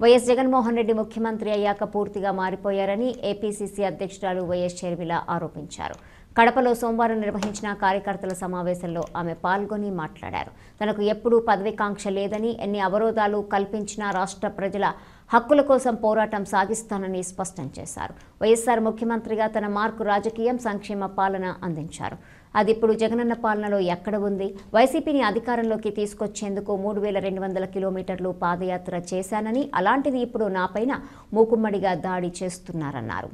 YS Jaganmohan Reddy ముఖ్యమంత్రి అయ్యాక పూర్తిగా మారిపోయారని ఏపీసీసీ అధ్యక్షురాలు వైఎస్ షర్మిల ఆరోపించారు. కడపలో సోమవారం నిర్వహించిన కార్యకర్తల సమావేశంలో ఆమె పాల్గొని మాట్లాడారు. తనకు ఎప్పుడూ పదవికాంక్ష లేదని, ఎన్ని అవరోధాలు కల్పించినా రాష్ట్ర ప్రజల హక్కుల కోసం పోరాటం సాగిస్తానని స్పష్టం చేశారు. వైఎస్ఆర్ ముఖ్యమంత్రిగా తన మార్కు రాజకీయం, సంక్షేమ పాలన అందించారు. అది ఇప్పుడు జగనన్న పాలనలో ఎక్కడ ఉంది? వైసీపీని అధికారంలోకి తీసుకొచ్చేందుకు 3200 కిలోమీటర్లు పాదయాత్ర చేశానని, అలాంటిది ఇప్పుడు నాపైన మూకుమ్మడిగా దాడి చేస్తున్నారన్నారు.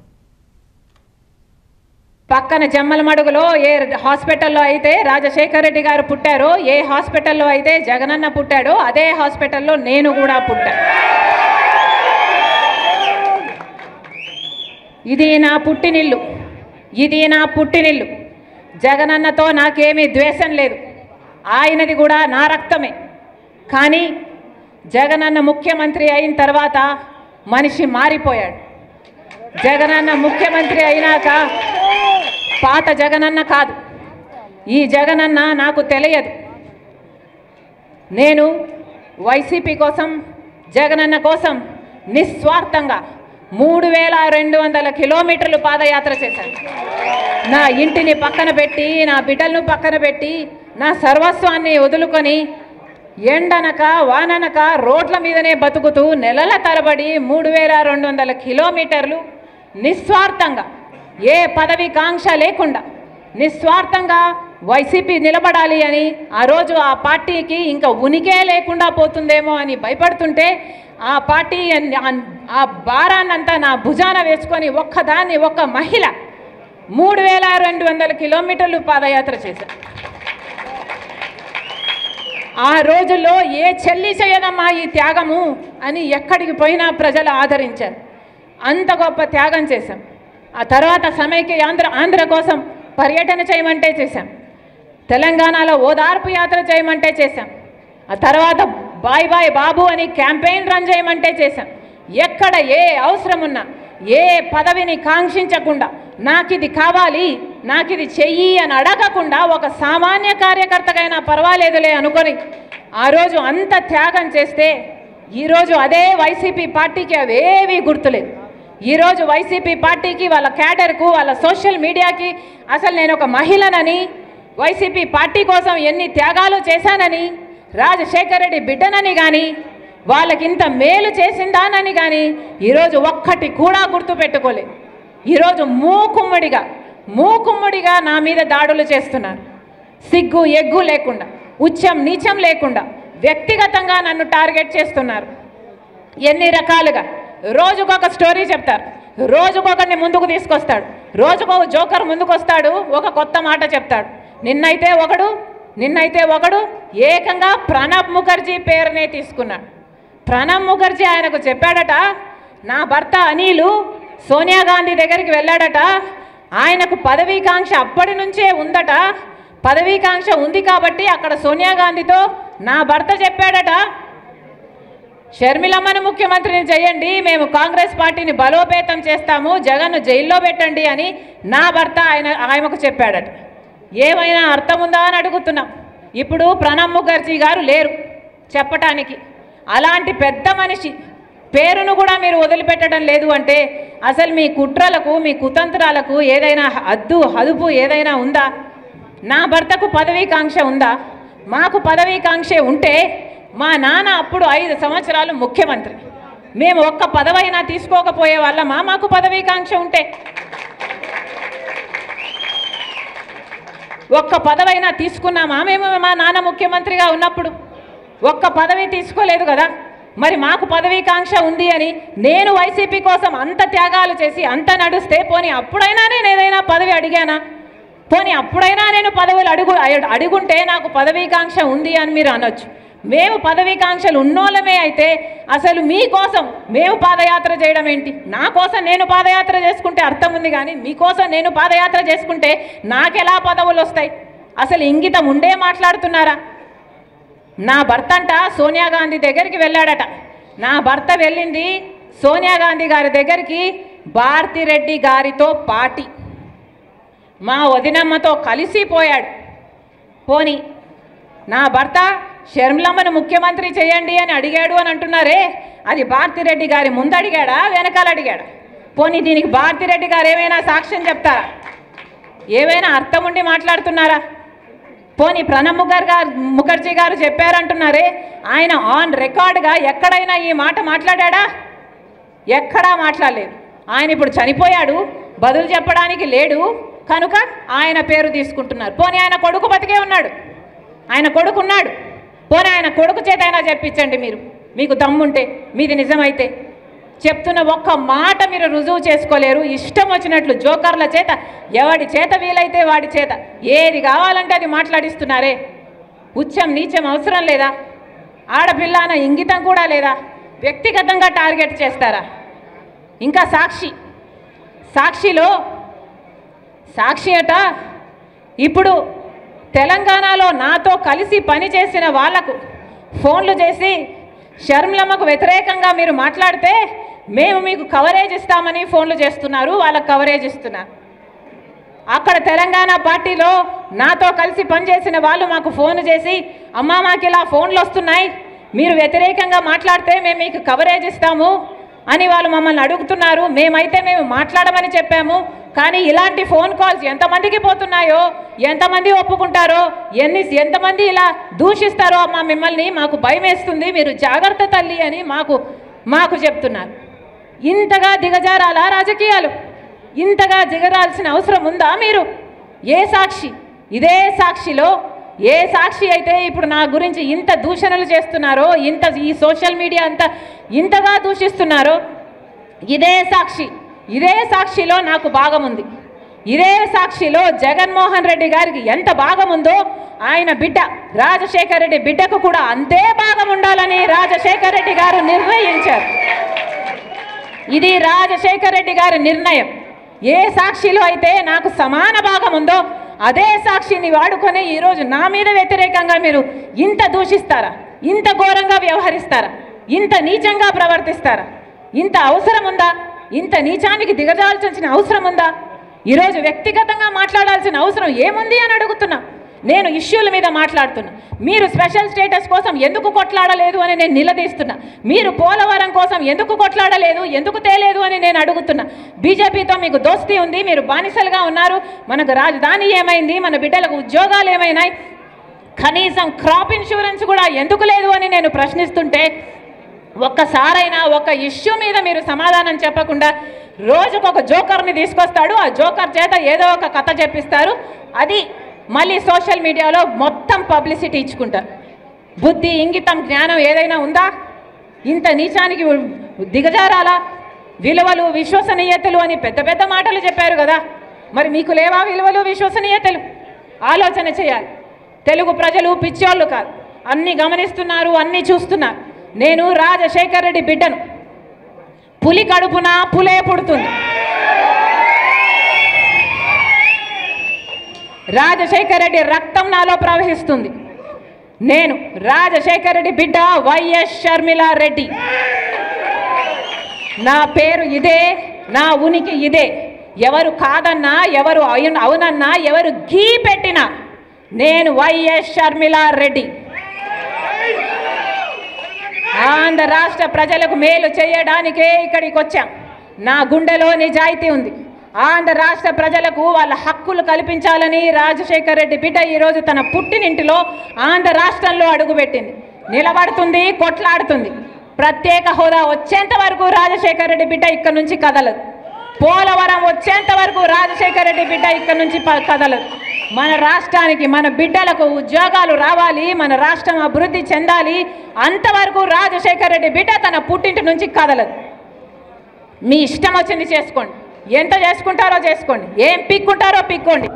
పక్కన జమ్మలమడుగులో ఏ హాస్పిటల్లో అయితే రాజశేఖర రెడ్డి గారు పుట్టారో, ఏ హాస్పిటల్లో అయితే జగనన్న పుట్టాడో అదే హాస్పిటల్లో నేను కూడా పుట్టాను. ఇది నా పుట్టినిల్లు, ఇది నా పుట్టినిల్లు. జగనన్నతో నాకేమీ ద్వేషం లేదు, ఆయనది కూడా నా రక్తమే. కానీ జగనన్న ముఖ్యమంత్రి అయిన తర్వాత మనిషి మారిపోయాడు. జగనన్న ముఖ్యమంత్రి అయినాక పాత జగనన్న కాదు, ఈ జగనన్న నాకు తెలియదు. నేను వైసీపీ కోసం, జగనన్న కోసం నిస్వార్థంగా 3200 కిలోమీటర్లు పాదయాత్ర చేశాను. నా ఇంటిని పక్కన పెట్టి, నా బిడ్డలను పక్కన పెట్టి, నా సర్వస్వాన్ని వదులుకొని ఎండనక వాననక రోడ్ల మీదనే బతుకుతూ నెలల తరబడి 3200 కిలోమీటర్లు నిస్వార్థంగా, ఏ పదవి కాంక్ష లేకుండా నిస్వార్థంగా వైసీపీ నిలబడాలి అని, ఆ రోజు ఆ పార్టీకి ఇంకా ఉనికే లేకుండా పోతుందేమో అని భయపడుతుంటే, ఆ పార్టీ ఆ భారాన్నంతా నా భుజాన వేసుకొని ఒక్క మహిళ 3200 కిలోమీటర్లు పాదయాత్ర చేశారు. ఆ రోజుల్లో ఏ చెల్లి చేయదమ్మా ఈ త్యాగము అని ఎక్కడికి పోయినా ప్రజలు ఆదరించారు. అంత గొప్ప త్యాగం చేశాం. ఆ తర్వాత సమైక్య ఆంధ్ర కోసం పర్యటన చేయమంటే చేశాం. తెలంగాణలో ఓదార్పు యాత్ర చేయమంటే చేశాం. ఆ తర్వాత బాయ్ బాయ్ బాబు అని క్యాంపెయిన్ రన్ చేయమంటే చేశాం. ఎక్కడ ఏ అవసరం ఉన్నా, ఏ పదవిని కాంక్షించకుండా, నాకిది కావాలి, నాకిది చెయ్యి అని అడగకుండా ఒక సామాన్య కార్యకర్తకైనా పర్వాలేదులే అనుకొని ఆ రోజు అంత త్యాగం చేస్తే, ఈరోజు అదే వైసీపీ పార్టీకి అవేవి గుర్తులేదు. ఈరోజు వైసీపీ పార్టీకి, వాళ్ళ క్యాడర్కు, వాళ్ళ సోషల్ మీడియాకి అసలు నేను ఒక మహిళనని, వైసీపీ పార్టీ కోసం ఎన్ని త్యాగాలు చేశానని, రాజశేఖర రెడ్డి బిడ్డనని కానీ, వాళ్ళకి ఇంత మేలు చేసిందానని కానీ ఈరోజు ఒక్కటి కూడా గుర్తుపెట్టుకోలేదు. ఈరోజు మూకుమ్మడిగా నా మీద దాడులు చేస్తున్నారు. సిగ్గు ఎగ్గు లేకుండా, ఉచ్చం నీచం లేకుండా వ్యక్తిగతంగా నన్ను టార్గెట్ చేస్తున్నారు. ఎన్ని రకాలుగా రోజుకొక స్టోరీ చెప్తారు, రోజుకొకరిని ముందుకు తీసుకొస్తాడు, రోజుకొక జోకర్ ముందుకు వస్తాడు, ఒక కొత్త మాట చెప్తాడు. నిన్నైతే ఒకడు ఏకంగా ప్రణబ్ ముఖర్జీ పేరునే తీసుకున్నాడు. ప్రణబ్ ముఖర్జీ ఆయనకు చెప్పాడట, నా భర్త అనిలు సోనియా గాంధీ దగ్గరికి వెళ్ళాడట, ఆయనకు పదవీకాంక్ష అప్పటి నుంచే ఉందట, పదవీకాంక్ష ఉంది కాబట్టి అక్కడ సోనియా గాంధీతో నా భర్త చెప్పాడట, షర్మిలమ్మను ముఖ్యమంత్రిని చేయండి, మేము కాంగ్రెస్ పార్టీని బలోపేతం చేస్తాము, జగన్ను జైల్లో పెట్టండి అని నా భర్త ఆయనకు చెప్పాడట. ఏమైనా అర్థం ఉందా అని అడుగుతున్నాం. ఇప్పుడు ప్రణబ్ ముఖర్జీ గారు లేరు చెప్పటానికి. అలాంటి పెద్ద మనిషి పేరును కూడా మీరు వదిలిపెట్టడం లేదు అంటే అసలు మీ కుట్రలకు, మీ కుతంత్రాలకు ఏదైనా హదుపు ఏదైనా ఉందా? నా భర్తకు పదవీకాంక్ష ఉందా? మాకు పదవీకాంక్ష ఉంటే మా నాన్న అప్పుడు 5 సంవత్సరాలు ముఖ్యమంత్రి, మేము ఒక్క పదవైనా తీసుకోకపోయే వాళ్ళమా? మాకు పదవీకాంక్ష ఉంటే ఒక్క పదవైనా తీసుకున్నామా మేము? మా నాన్న ముఖ్యమంత్రిగా ఉన్నప్పుడు ఒక్క పదవి తీసుకోలేదు కదా. మరి మాకు పదవీకాంక్ష ఉంది అని నేను వైసీపీ కోసం అంత త్యాగాలు చేసి అంత నడుస్తే, పోనీ అప్పుడైనా నేను ఏదైనా పదవి అడిగానా? పోనీ అప్పుడైనా నేను పదవులు అడుగుంటే నాకు పదవీకాంక్ష ఉంది అని మీరు అనొచ్చు. మేము పదవీకాంక్షలు ఉన్నోళ్ళమే అయితే అసలు మీకోసం మేము పాదయాత్ర చేయడం ఏంటి? నా కోసం నేను పాదయాత్ర చేసుకుంటే అర్థం ఉంది, కానీ మీకోసం నేను పాదయాత్ర చేసుకుంటే నాకెలా పదవులు వస్తాయి? అసలు ఇంగితం ఉండే మాట్లాడుతున్నారా? నా భర్త అంట సోనియా గాంధీ దగ్గరికి వెళ్ళాడట. నా భర్త వెళ్ళింది సోనియా గాంధీ గారి దగ్గరికి భారతిరెడ్డి గారితో పార్టీ, మా వదినమ్మతో కలిసిపోయాడు. పోనీ నా భర్త షర్మిలమ్మను ముఖ్యమంత్రి చేయండి అని అడిగాడు అని అంటున్నారే, అది భారతిరెడ్డి గారి ముందు అడిగాడా వెనకాల అడిగాడా? పోనీ దీనికి భారతిరెడ్డి గారు ఏమైనా సాక్ష్యం చెప్తారా? ఏమైనా అర్థం ఉండి మాట్లాడుతున్నారా? పోనీ ప్రణబ్ ముఖర్జీ గారు చెప్పారంటున్నారే, ఆయన ఆన్ రికార్డ్గా ఎక్కడైనా ఈ మాట మాట్లాడా? ఎక్కడా మాట్లాడలేదు. ఆయన ఇప్పుడు చనిపోయాడు, బదులు చెప్పడానికి లేడు కనుక ఆయన పేరు తీసుకుంటున్నారు. పోనీ ఆయన కొడుకు బతికే ఉన్నాడు, ఆయన కొడుకు ఉన్నాడు, పోనీ ఆయన కొడుకు చేత అయినా చెప్పించండి. మీకు దమ్ముంటే, మీది నిజమైతే. చెప్తున్న ఒక్క మాట మీరు రుజువు చేసుకోలేరు. ఇష్టం వచ్చినట్లు జోకర్ల చేత, ఎవడి చేత వీలైతే వాడి చేత ఏది కావాలంటే అది మాట్లాడిస్తున్నారే. ఉచ్చం నీచం అవసరం లేదా? ఆడపిల్ల అన్న ఇంగితం కూడా లేదా? వ్యక్తిగతంగా టార్గెట్ చేస్తారా? ఇంకా సాక్షి అట ఇప్పుడు తెలంగాణలో నాతో కలిసి పనిచేసిన వాళ్లకు ఫోన్లు చేసి షర్మిలమ్మకు వ్యతిరేకంగా మీరు మాట్లాడితే మేము మీకు కవరేజ్ ఇస్తామని ఫోన్లు చేస్తున్నారు, వాళ్ళకు కవరేజ్ ఇస్తున్నారు. అక్కడ తెలంగాణ పార్టీలో నాతో కలిసి పనిచేసిన వాళ్ళు మాకు ఫోన్ చేసి, అమ్మా మాకు ఇలా ఫోన్లు వస్తున్నాయి, మీరు వ్యతిరేకంగా మాట్లాడితే మేము మీకు కవరేజ్ ఇస్తాము అని వాళ్ళు మమ్మల్ని అడుగుతున్నారు. మేము మాట్లాడమని చెప్పాము, కానీ ఇలాంటి ఫోన్ కాల్స్ ఎంతమందికి పోతున్నాయో, ఎంతమంది ఒప్పుకుంటారో, ఎంతమంది ఇలా దూషిస్తారో అమ్మా మిమ్మల్ని, మాకు భయం వేస్తుంది, మీరు జాగ్రత్త తల్లి అని మాకు చెప్తున్నారు. ఇంతగా దిగజారాలా రాజకీయాలు? ఇంతగా దిగరాల్సిన అవసరం ఉందా మీరు? ఏ సాక్షి? ఇదే సాక్షిలో ఏ సాక్షి అయితే ఇప్పుడు నా గురించి ఇంత దూషణలు చేస్తున్నారో, ఈ సోషల్ మీడియా ఇంతగా దూషిస్తున్నారో, ఇదే సాక్షిలో నాకు భాగం ఉంది. ఇదే సాక్షిలో జగన్మోహన్ రెడ్డి గారికి ఎంత భాగం ఉందో ఆయన బిడ్డ రాజశేఖర్ రెడ్డి బిడ్డకు కూడా అంతే భాగం ఉండాలని రాజశేఖర్ రెడ్డి గారు నిర్ణయించారు. ఇది రాజశేఖర్ రెడ్డి గారి నిర్ణయం. ఏ సాక్షిలో అయితే నాకు సమాన భాగం ఉందో అదే సాక్షిని వాడుకొని ఈరోజు నా మీద వ్యతిరేకంగా మీరు ఇంత దూషిస్తారా? ఇంత ఘోరంగా వ్యవహరిస్తారా? ఇంత నీచంగా ప్రవర్తిస్తారా? ఇంత అవసరం ఉందా? ఇంత నీచానికి దిగజాల్చాల్సిన అవసరం ఉందా? ఈరోజు వ్యక్తిగతంగా మాట్లాడాల్సిన అవసరం ఏముంది అని అడుగుతున్నా. నేను ఇష్యూల మీద మాట్లాడుతున్నా. మీరు స్పెషల్ స్టేటస్ కోసం ఎందుకు కొట్లాడలేదు అని నేను నిలదీస్తున్నా. మీరు పోలవరం కోసం ఎందుకు కొట్లాడలేదు, ఎందుకు తేలేదు అని నేను అడుగుతున్నా. బీజేపీతో మీకు దోస్తీ ఉంది, మీరు బానిసలుగా ఉన్నారు, మనకు రాజధాని ఏమైంది, మన బిడ్డలకు ఉద్యోగాలు ఏమైనాయి, కనీసం క్రాప్ ఇన్సూరెన్స్ కూడా ఎందుకు లేదు అని నేను ప్రశ్నిస్తుంటే ఒక్కసారైనా ఒక ఇష్యూ మీద మీరు సమాధానం చెప్పకుండా రోజుకొక జోకర్ని తీసుకొస్తాడు, ఆ జోకర్ చేత ఏదో ఒక కథ చెప్పిస్తారు, అది మళ్ళీ సోషల్ మీడియాలో మొత్తం పబ్లిసిటీ ఇచ్చుకుంటారు. బుద్ధి, ఇంగితం, జ్ఞానం ఏదైనా ఉందా? ఇంత నీచానికి దిగజారాలా? విలువలు, విశ్వసనీయతలు అని పెద్ద పెద్ద మాటలు చెప్పారు కదా, మరి మీకు లేవా విలువలు, విశ్వసనీయతలు? ఆలోచన చేయాలి. తెలుగు ప్రజలు పిచ్చోళ్ళు కాదు, అన్నీ గమనిస్తున్నారు, అన్నీ చూస్తున్నారు. నేను రాజశేఖర్ రెడ్డి బిడ్డను. పులి కడుపున పులే పుడుతుంది. రాజశేఖర్ రెడ్డి రక్తం నాలో ప్రవహిస్తుంది. నేను రాజశేఖర్ రెడ్డి బిడ్డ వైఎస్ షర్మిలారెడ్డి. నా పేరు ఇదే, నా ఉనికి ఇదే. ఎవరు కాదన్నా, ఎవరు అవునన్నా, ఎవరు గీ పెట్టినా నేను వైఎస్ షర్మిలారెడ్డి. ఆంధ్ర రాష్ట్ర ప్రజలకు మేలు చేయడానికే ఇక్కడికి వచ్చాం. నా గుండెలో నిజాయితీ ఉంది. ఆంధ్ర రాష్ట్ర ప్రజలకు వాళ్ళ హక్కులు కల్పించాలని రాజశేఖర్ రెడ్డి బిడ్డ ఈరోజు తన పుట్టినింటిలో ఆంధ్ర రాష్ట్రంలో అడుగుపెట్టింది. నిలబడుతుంది, కొట్లాడుతుంది. ప్రత్యేక హోదా వచ్చేంత వరకు రాజశేఖర్ రెడ్డి బిడ్డ ఇక్కడ నుంచి కదలదు. పోలవరం వచ్చేంత వరకు రాజశేఖర్ రెడ్డి బిడ్డ ఇక్కడ నుంచి కదలదు. మన రాష్ట్రానికి, మన బిడ్డలకు ఉద్యోగాలు రావాలి, మన రాష్ట్రం అభివృద్ధి చెందాలి, అంతవరకు రాజశేఖర్ రెడ్డి బిడ్డ తన పుట్టింటి నుంచి కదలదు. మీ ఇష్టం వచ్చింది చేసుకోండి, ఎంత చేసుకుంటారో చేసుకోండి, ఏం పిక్కుంటారో పిక్కోండి.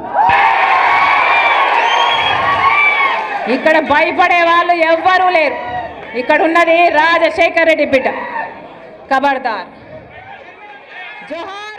ఇక్కడ భయపడే వాళ్ళు ఎవ్వరూ లేరు. ఇక్కడ ఉన్నది రాజశేఖర్ రెడ్డి బిడ్డ. ఖబర్దార్. జోహార్.